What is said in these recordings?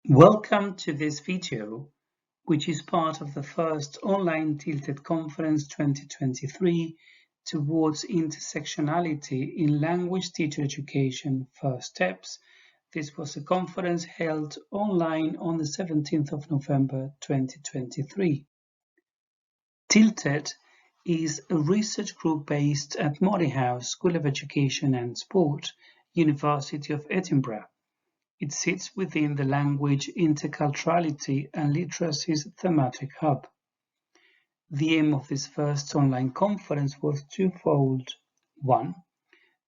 Welcome to this video, which is part of the first online Tilted Conference 2023 towards intersectionality in language teacher education first steps. This was a conference held online on the 17th of November 2023. Tilted is a research group based at Moray House School of Education and Sport, University of Edinburgh. It sits within the Language, Interculturality and Literacy's thematic hub. The aim of this first online conference was twofold. One,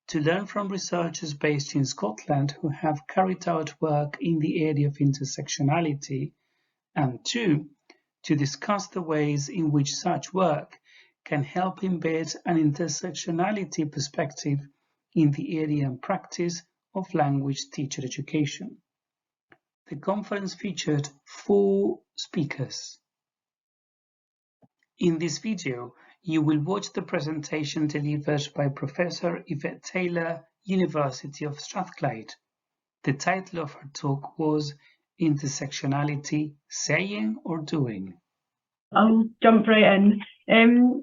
to learn from researchers based in Scotland who have carried out work in the area of intersectionality, and two, to discuss the ways in which such work can help embed an intersectionality perspective in the area and practice of language teacher education. The conference featured 4 speakers. In this video, you will watch the presentation delivered by Professor Yvette Taylor, University of Strathclyde. The title of her talk was Intersectionality, Saying or Doing? I'll jump right in. And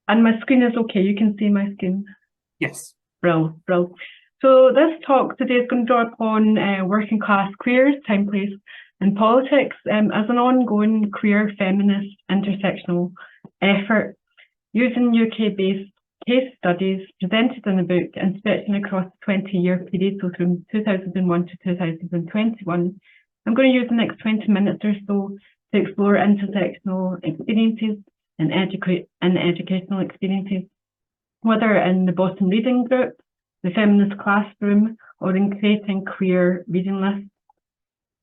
my screen is okay, you can see my screen? Yes. Brilliant. So this talk today is going to draw upon working class queers, time, place and politics as an ongoing queer feminist intersectional effort using UK-based case studies presented in the book and stretching across a 20-year period, so from 2001 to 2021. I'm going to use the next 20 minutes or so to explore intersectional experiences and educational experiences, whether in the bottom reading group, the feminist classroom, or in creating queer reading lists.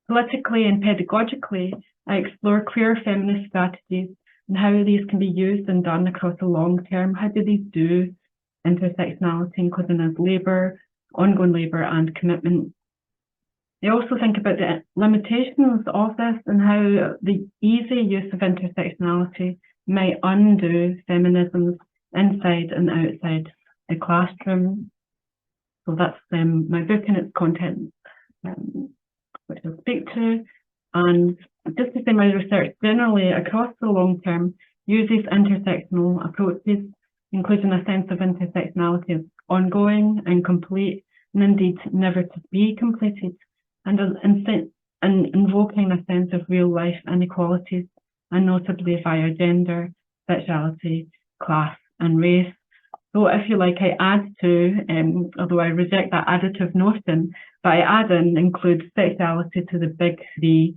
Politically and pedagogically, I explore queer feminist strategies and how these can be used and done across the long term. How do these do intersectionality, including as labour, ongoing labour and commitment? I also think about the limitations of this and how the easy use of intersectionality might undo feminisms inside and outside the classroom. So that's my book and its content, which I'll speak to. And just to say, my research generally across the long term uses intersectional approaches, including a sense of intersectionality as ongoing, incomplete, and indeed never to be completed, and invoking a sense of real life inequalities, and notably via gender, sexuality, class, and race. So if you like, I add to, although I reject that additive notion, but I add in, include sexuality to the big 3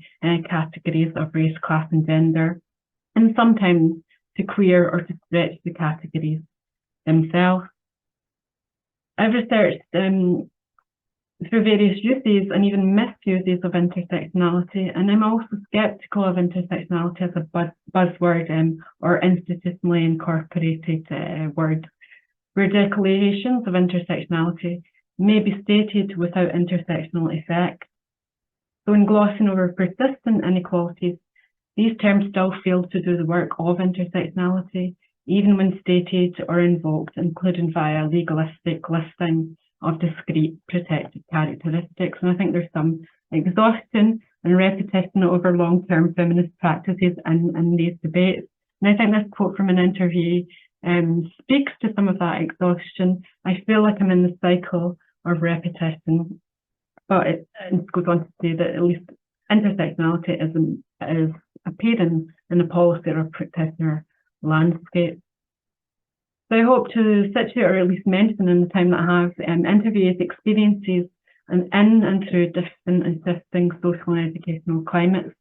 categories of race, class and gender, and sometimes to queer or to stretch the categories themselves. I've researched through various uses and even misuses of intersectionality, and I'm also sceptical of intersectionality as a buzzword or institutionally incorporated word, where declarations of intersectionality may be stated without intersectional effect. So in glossing over persistent inequalities, these terms still fail to do the work of intersectionality, even when stated or invoked, including via legalistic listing of discrete protected characteristics. And I think there's some exhaustion and repetition over long-term feminist practices in these debates. And I think this quote from an interview speaks to some of that exhaustion. I feel like I'm in the cycle of repetition, but it goes on to say that at least intersectionality is appearing in a policy or a practitioner landscape. So I hope to situate, or at least mention in the time that I have, interviewees' experiences in and through different and shifting social and educational climates,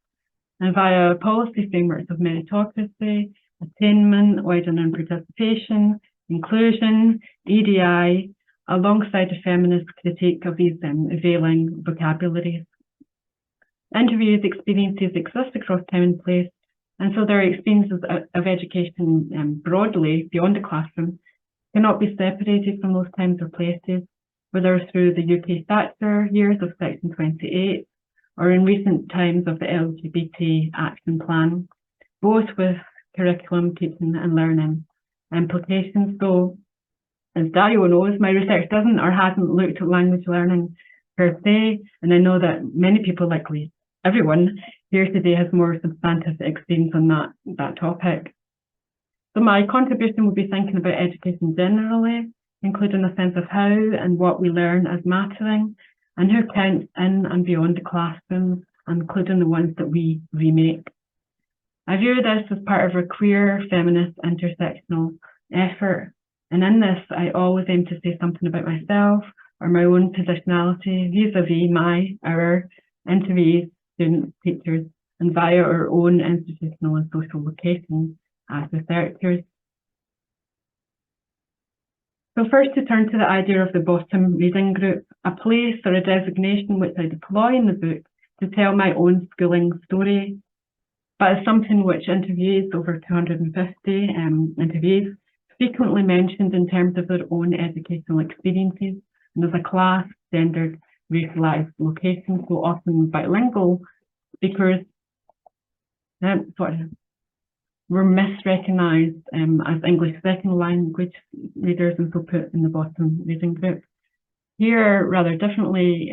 and via policy frameworks of meritocracy, attainment, widening participation, inclusion, EDI, alongside a feminist critique of these availing vocabularies. Interviewees' experiences exist across time and place, and so their experiences of education broadly beyond the classroom cannot be separated from those times or places, whether through the UK Thatcher years of Section 28 or in recent times of the LGBT Action Plan, both with curriculum, teaching and learning implications. So, as Dario knows, my research doesn't or hasn't looked at language learning per se, and I know that many people likely everyone here today has more substantive experience on that topic. So my contribution will be thinking about education generally, including a sense of how and what we learn as mattering, and who counts in and beyond the classrooms, including the ones that we remake. I view this as part of a queer, feminist, intersectional effort, and in this I always aim to say something about myself or my own positionality vis-a-vis our interviewees, students, teachers, and via our own institutional and social locations as researchers. So first, to turn to the idea of the bottom reading group, a place or a designation which I deploy in the book to tell my own schooling story, but it's something which interviewees, over 250 interviewees, frequently mentioned in terms of their own educational experiences, and as a class, gendered, racialized location, so often bilingual speakers were misrecognised as English second language readers, and so put in the bottom reading group. Here, rather differently,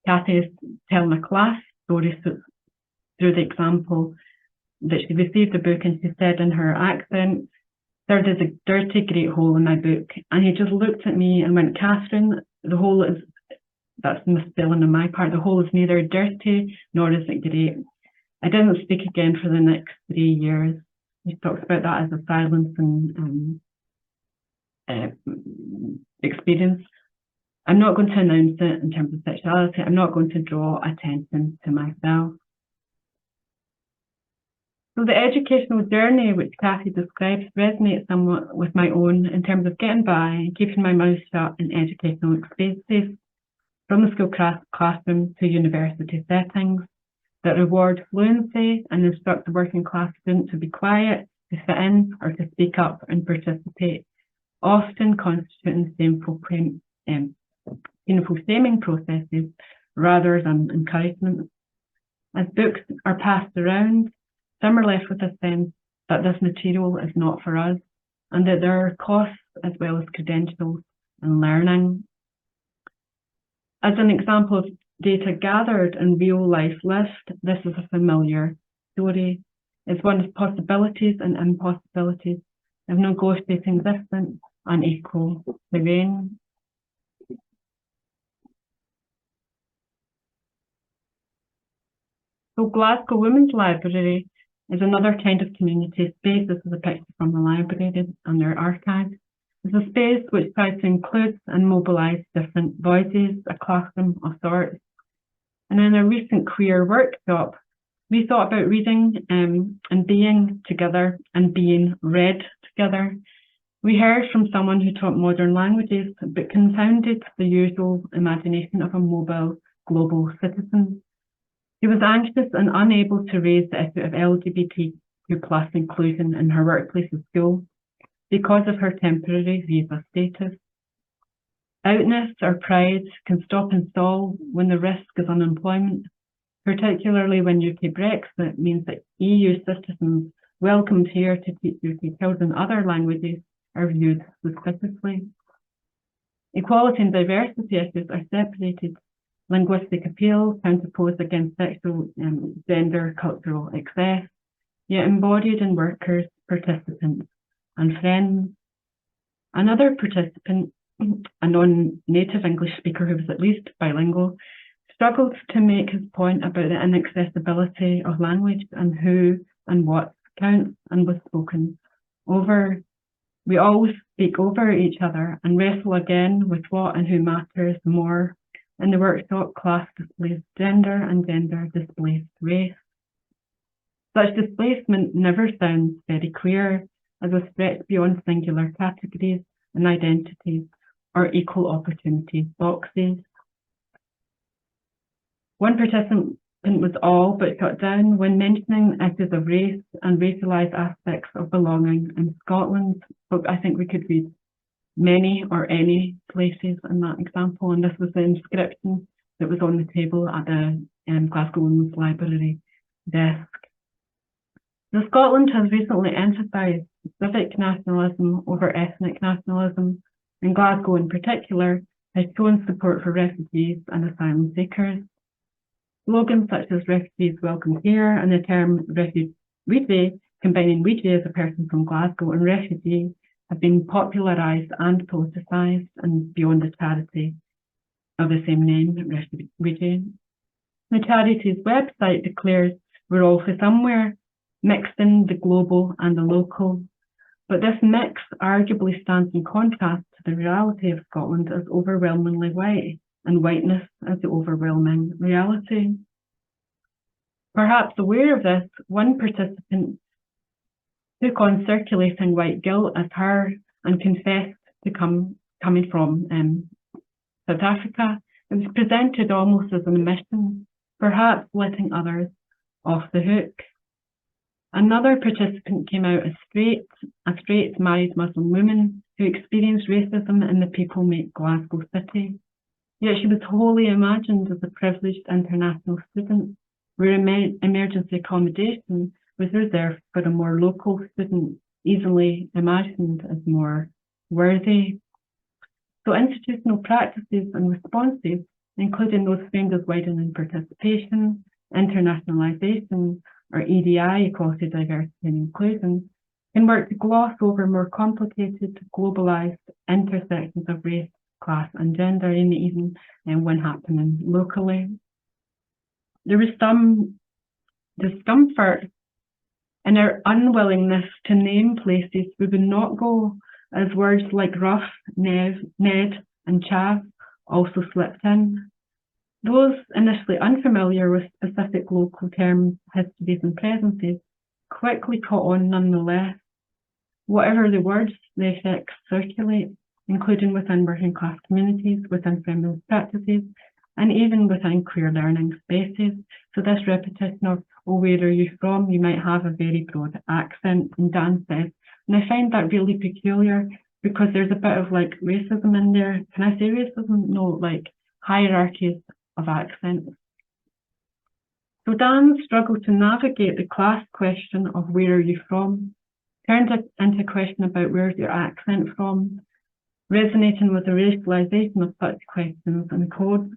Cathy is telling a class story through the example that she received a book and she said in her accent, "There is a dirty great hole in my book." And he just looked at me and went, "Catherine, the hole is," that's misspelling on my part, "the hole is neither dirty nor is it great." I didn't speak again for the next 3 years. He talks about that as a silence and experience. I'm not going to announce it in terms of sexuality. I'm not going to draw attention to myself. So the educational journey which Cathy describes resonates somewhat with my own in terms of getting by and keeping my mouth shut in educational spaces, from the school classroom to university settings, that reward fluency and instruct the working class student to be quiet, to fit in, or to speak up and participate, often constituting shameful shaming processes rather than encouragement. As books are passed around, some are left with a sense that this material is not for us, and that there are costs as well as credentials in learning. As an example of data gathered and real life lived, this is a familiar story. It's one of possibilities and impossibilities of negotiating different, unequal terrain. So Glasgow Women's Library is another kind of community space. This is a picture from the library and their archives. It's a space which tries to include and mobilise different voices, a classroom of sorts. And in a recent queer workshop, we thought about reading and being together and being read together. We heard from someone who taught modern languages, but confounded the usual imagination of a mobile global citizen. She was anxious and unable to raise the issue of LGBTQ+ inclusion in her workplace and school because of her temporary visa status. Outness or pride can stop and stall when the risk is unemployment, particularly when UK Brexit means that EU citizens welcomed here to teach UK children other languages are viewed suspiciously. Equality and diversity issues are separated. Linguistic appeal counterposed against sexual, gender, cultural excess, yet embodied in workers, participants, and friends. Another participant, a non-native English speaker who was at least bilingual, struggled to make his point about the inaccessibility of language and who and what counts and was spoken over. We always speak over each other and wrestle again with what and who matters more. In the workshop, class displaced gender and gender displaced race. Such displacement never sounds very queer, as a stretch beyond singular categories and identities or equal opportunity boxes. One participant was all but shut down when mentioning issues of race and racialised aspects of belonging in Scotland. But I think we could read many or any places in that example, and this was the inscription that was on the table at the Glasgow Women's Library desk. Now, Scotland has recently emphasised civic nationalism over ethnic nationalism, and Glasgow in particular has shown support for refugees and asylum seekers. Slogans such as refugees welcome here and the term refugee, combining refugee as a person from Glasgow and refugee, have been popularised and politicised and beyond the charity of the same name, refugee. The charity's website declares we're all for somewhere, mixed in the global and the local. But this mix arguably stands in contrast to the reality of Scotland as overwhelmingly white, and whiteness as the overwhelming reality. Perhaps aware of this, one participant took on circulating white guilt as her and confessed to coming from South Africa. It was presented almost as an admission, perhaps letting others off the hook. Another participant came out as a straight married Muslim woman who experienced racism in the people-made Glasgow city. Yet she was wholly imagined as a privileged international student, where emergency accommodation was reserved for a more local student, easily imagined as more worthy. So institutional practices and responses, including those framed as widening participation, internationalisation, or EDI, equality, diversity and inclusion, can work to gloss over more complicated, globalised intersections of race, class and gender, and even when happening locally. There was some discomfort in our unwillingness to name places we would not go, as words like rough, Ned and chav also slipped in. Those initially unfamiliar with specific local terms, histories and presences quickly caught on nonetheless. Whatever the words, the effects circulate, including within working class communities, within feminist practices, and even within queer learning spaces. So this repetition of, oh, where are you from? You might have a very broad accent, and Dan says, and I find that really peculiar because there's a bit of like racism in there. Can I say racism? No, like hierarchies of accents. So Dan struggled to navigate the class question of where are you from, turned it into a question about where's your accent from, resonating with the racialization of such questions and codes.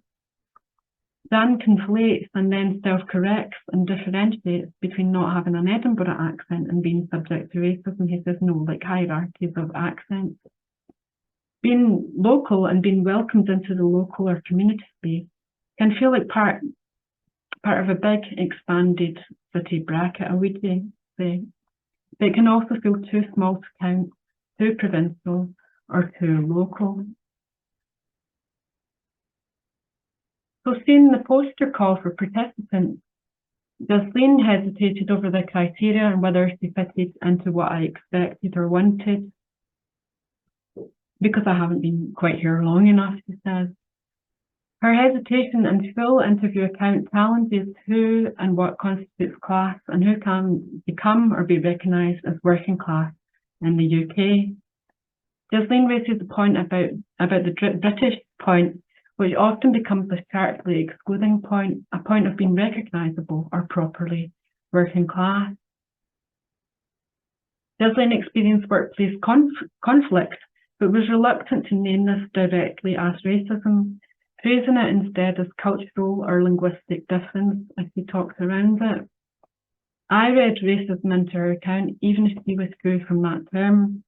Dan conflates and then self-corrects and differentiates between not having an Edinburgh accent and being subject to racism. He says no, like hierarchies of accents. Being local and being welcomed into the local or community space can feel like part of a big expanded city bracket, I would say. But it can also feel too small to count, too provincial or too local. So seeing the poster call for participants, Jocelyn hesitated over the criteria and whether she fitted into what I expected or wanted. Because I haven't been quite here long enough, she says. Her hesitation and full interview account challenges who and what constitutes class and who can become or be recognised as working class in the UK. Jocelyn raises the point about the British point, which often becomes a sharply excluding point, a point of being recognisable or properly working class. Jocelyn experienced workplace conflict, but was reluctant to name this directly as racism, phrasing it instead as cultural or linguistic difference as she talks around it. I read racism into her account, even if she withdrew from that term,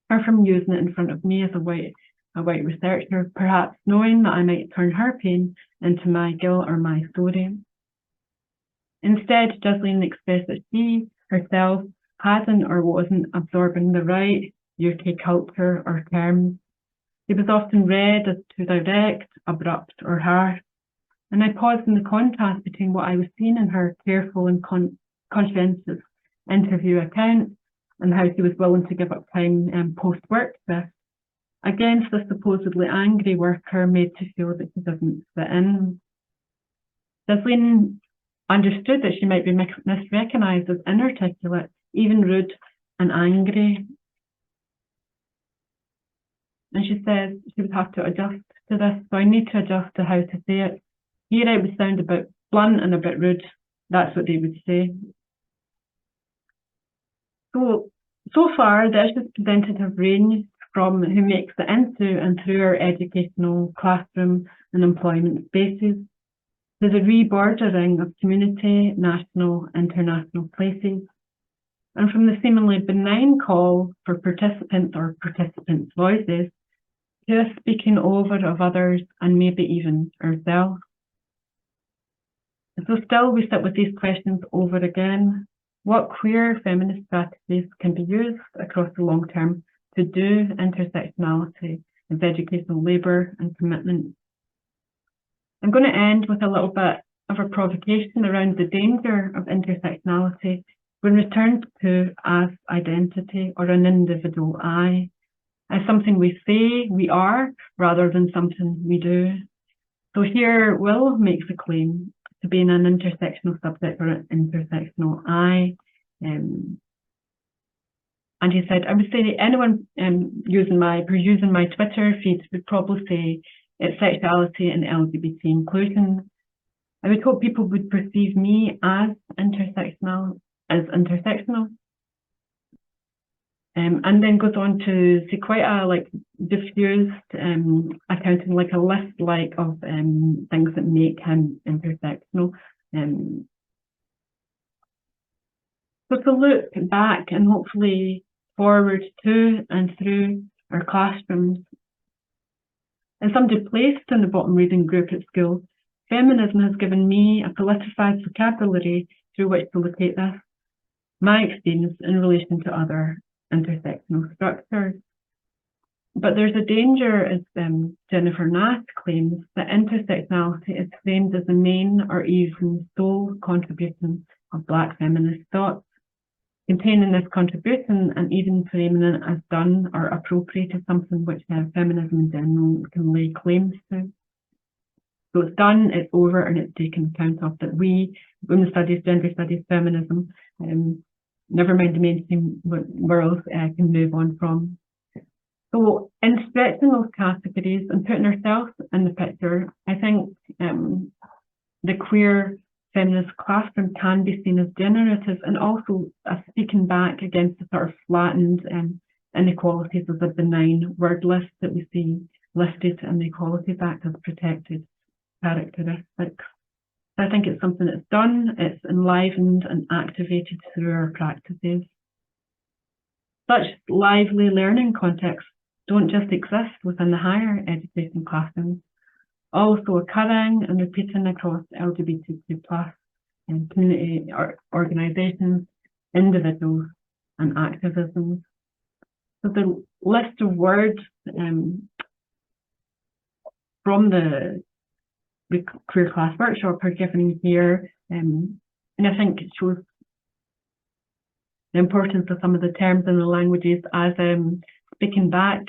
or from using it in front of me as a white researcher, perhaps knowing that I might turn her pain into my guilt or my story. Instead, Jocelyn expressed that she herself hadn't or wasn't absorbing the right UK culture or terms. It was often read as too direct, abrupt or harsh. And I paused in the contrast between what I was seeing in her careful and conscientious interview account and how she was willing to give up time post-work shift against the supposedly angry worker made to feel that she doesn't fit in. Jocelyn understood that she might be misrecognised as inarticulate, even rude and angry. And she says she would have to adjust to this, so I need to adjust to how to say it. Here I would sound a bit blunt and a bit rude. That's what they would say. So far, the issues presented have ranged from who makes it into and through our educational classroom and employment spaces. to the rebordering of community, national, international places, and from the seemingly benign call for participants or participants' voices to a speaking over of others and maybe even ourselves. So still we sit with these questions over again. What queer feminist strategies can be used across the long term to do intersectionality as educational labour and commitment? I'm going to end with a little bit of a provocation around the danger of intersectionality when returned to as identity or an individual I, as something we say we are rather than something we do. So here Will makes a claim to being an intersectional subject or an intersectional I. And he said, I would say anyone using my Twitter feed would probably say it's sexuality and LGBT inclusion. I would hope people would perceive me as intersectional. And then goes on to see quite a diffused accounting, like a list of things that make him intersectional. So to look back and hopefully forward to and through our classrooms, and somebody placed in the bottom reading group at school, feminism has given me a politicized vocabulary through which to locate this, my experience in relation to other intersectional structures. But there's a danger, as Jennifer Nath claims, that intersectionality is framed as the main or even sole contribution of Black feminist thought. Containing this contribution and even framing it as done or appropriate is something which feminism in general can lay claims to. So it's done, it's over, and it's taken account of that we, women's studies, gender studies, feminism, never mind the mainstream world, can move on from. So in stretching those categories and putting ourselves in the picture, I think the queer feminist classroom can be seen as generative and also speaking back against the sort of flattened inequalities of the benign word list that we see listed in the Equalities Act as protected characteristics. I think it's something that's done, it's enlivened and activated through our practices. Such lively learning contexts don't just exist within the higher education classrooms, also occurring and repeating across LGBTQ+ and community organisations, individuals and activism. So the list of words from the Queer Class Workshop are given here, and I think it shows the importance of some of the terms and the languages as speaking back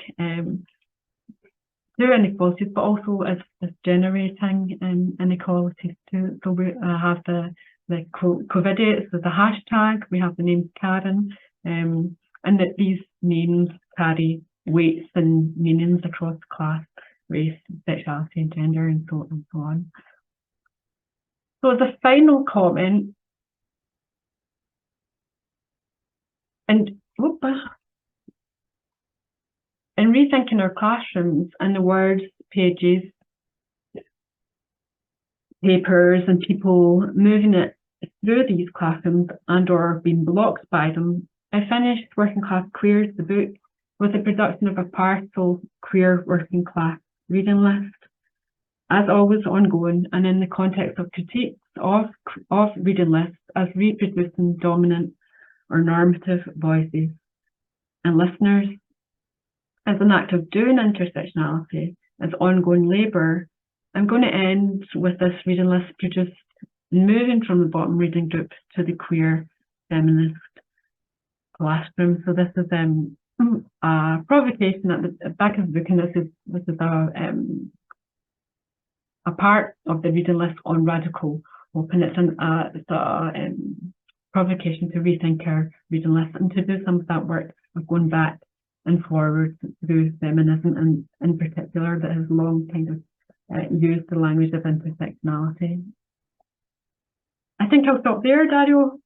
through inequalities, but also as generating inequalities too. So we have the COVIDiates as a hashtag, we have the name Karen, and that these names carry weights and meanings across class, race, sexuality and gender and so on. So as a final comment, in rethinking our classrooms and the words, pages, papers and people moving it through these classrooms and or being blocked by them, I finished Working Class Queers, the book, with the production of a partial queer working class reading list, as always ongoing and in the context of critiques of reading lists as reproducing dominant or normative voices and listeners. As an act of doing intersectionality, as ongoing labour, I'm going to end with this reading list produced moving from the bottom reading group to the queer feminist classroom. So this is a provocation at the back of the book, and this is a part of the reading list on radical hope, and it's a provocation to rethink our reading list and to do some of that work of going back and forward through feminism, and in particular that has long kind of used the language of intersectionality. I think I'll stop there, Dario.